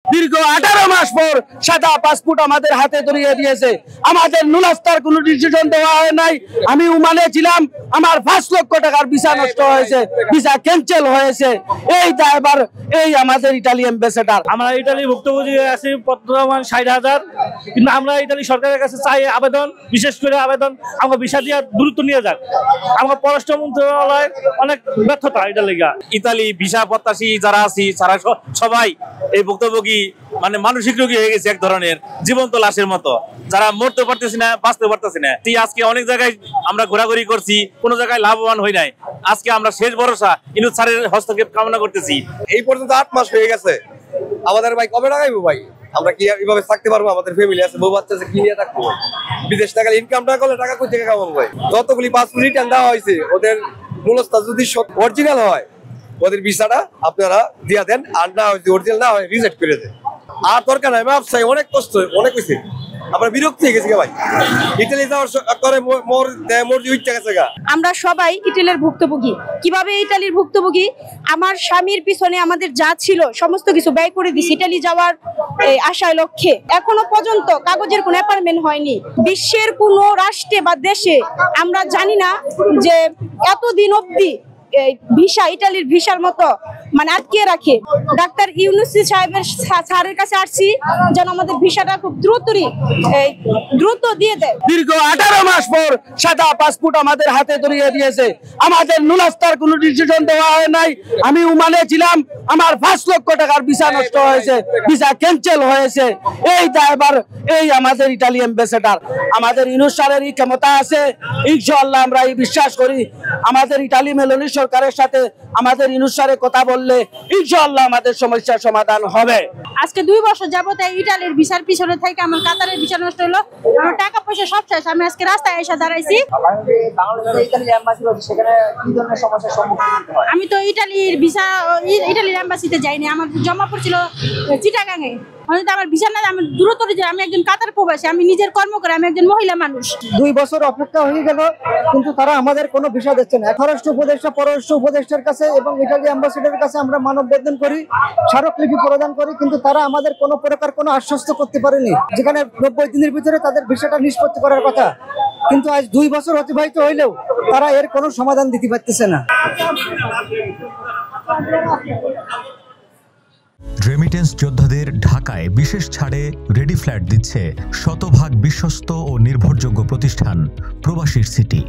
দীর্ঘ 18 মাস পর সাদা পাসপোর্ট আমাদের হাতে ধরিয়ে দিয়েছে। আমাদের নুলাস্তার কোনো ডিসিশন দেওয়া হয় নাই। আমি ওমানে ছিলাম, আমার 5 লক্ষ টাকার ভিসা নষ্ট হয়েছে, ভিসা ক্যান্সেল হয়েছে। এই দায়ভার এই আমাদের ইতালি অ্যাম্বাসেডর। আমরা ইতালি ভুক্তভোগী আছি বর্তমান 60,000, কিন্তু আমরা ইতালি সরকারের কাছে চাই আবেদন, বিশেষ করে আবেদন আমরা ভিসা দিয়ে দ্রুত নিয়ে যাক। আমরা পররাষ্ট্র মন্ত্রণালয় অনেক ব্যর্থতা এটা লেগা। ইতালি ভিসা প্রত্যাশী যারা আছি তারা সবাই এই ভুক্তভোগী মানে মানসিক রোগী হয়ে গেছে, এক ধরনের জীবন্ত লাশের মতো, যারা মরতে পারতেছি না, বাঁচতে পারতেছি না। আজকে অনেক জায়গায় আমরা ঘোরাঘুরি করছি, কোনো জায়গায় লাভবান হই নাই। আজকে আমরা শেষ ভরসা ইনুস স্যারের হস্তক্ষেপ কামনা করতেছি। এই পর্যন্ত 8 মাস হয়ে গেছে, আমাদের ভাই কবে টাকাইবো ভাই? আমরা কি এইভাবে থাকতে পারবো? আমাদের ফ্যামিলি আছে, বউ বাচ্চা আছে, কি নিয়ে থাকবো? বিদেশ টাকা ইনকাম না করলে টাকা কই থেকে কামাবো ভাই? যতগুলি পাসপোর্ট রিটার্ন দেওয়া হয়েছে, ওদের মূলস্থা যদি অরিজিনাল হয় ওদের ভিসাটা আপনারা দিয়া দেন, আর না হয় অরিজিনাল না হয় রিজেক্ট করে দেন। আর দরকার নাই, মাপ চাই, অনেক কষ্ট, অনেক হয়েছে, আমরা বিরক্ত হয়ে গেছি ভাই। ইতালি যাওয়ার করে আমরা সবাই ইটালির ভুক্তভোগী। কিভাবে ইটালির ভুক্তভোগী? আমার স্বামীর পিছনে আমাদের যা ছিল সমস্ত কিছু ব্যয় করে দিছি ইটালি যাওয়ার আশায় লক্ষ্যে। এখনো পর্যন্ত কাগজের কোনো অ্যাপয়েন্টমেন্ট হয়নি। বিশ্বের কোনো রাষ্ট্রে বা দেশে আমরা জানি না যে এতদিন অবধি ভিসা ইটালির ভিসার মতো মানে আটকে রাখে। ডাক্তার ইউনুস সাহেবের স্যারের কাছে আসছি যেন আমাদের ভিসাটা খুব দ্রুত দিয়ে দেয়। দীর্ঘ 18 মাস পর সাদা পাসপোর্ট আমাদের হাতে ধরিয়ে দিয়েছে। আমাদের নুলাস্তার কোনো ডিসিশন দেওয়া হয় নাই। আমি ওমানে ছিলাম, আমার 5 লক্ষ টাকার ভিসা নষ্ট হয়েছে, ভিসা ক্যান্সেল হয়েছে। এই দায়ভার এই আমাদের ইতালি অ্যাম্বাসেডর। আমাদের ইউনুস স্যারেরই ক্ষমতা আছে, ইনশাআল্লাহ আমরা এই বিশ্বাস করি। আমাদের ইতালি মেলোনি সরকারের সাথে আমাদের ইউনুস স্যারের কথা বললে ইনশাআল্লাহ আমাদের সমস্যার সমাধান হবে। আজকে 2 বছর যাবত ইটালির ভিসার পিছনে থেকে আমার কাতারের ভিসা নষ্ট হলো, আমার টাকা পয়সা সব শেষ। আমি আজকে রাস্তায় এসে দাঁড়াইছি। আমি তো ইটালির ভিসা ইটালির এম্বাসিতে যাইনি, আমার জমা পড়ছিল চিটাগাঙে। আমার ভিসা না, আমি দূরত্ব, আমি একজন কাতার প্রবাসী, আমি নিজের কর্ম করে, আমি একজন মহিলা মানুষ। 2 বছর অপেক্ষা হয়ে গেল, কিন্তু তারা আমাদের কোনো ভিসা দিচ্ছে না। স্বরাষ্ট্র উপদেষ্টা, পররাষ্ট্র উপদেষ্টার কাছে এবং ইটালি অ্যাম্বাসেডরের কাছে আমরা মানববন্ধন করি, স্মারকলিপি প্রদান করি, কিন্তু তারা আমাদের কোনো প্রকার কোনো আশ্বস্ত করতে পারেনি। যেখানে 90 দিনের ভিতরে তাদের ভিসাটা নিষ্পত্তি করার কথা, কিন্তু আজ 2 বছর অতিবাহিত হইলেও তারা এর কোনো সমাধান দিতে পারতেছে না। রেমিটেন্স যোদ্ধাদের ঢাকায় বিশেষ ছাড়ে রেডি ফ্ল্যাট দিচ্ছে শতভাগ বিশ্বস্ত ও নির্ভরযোগ্য প্রতিষ্ঠান প্রবাসীর সিটি।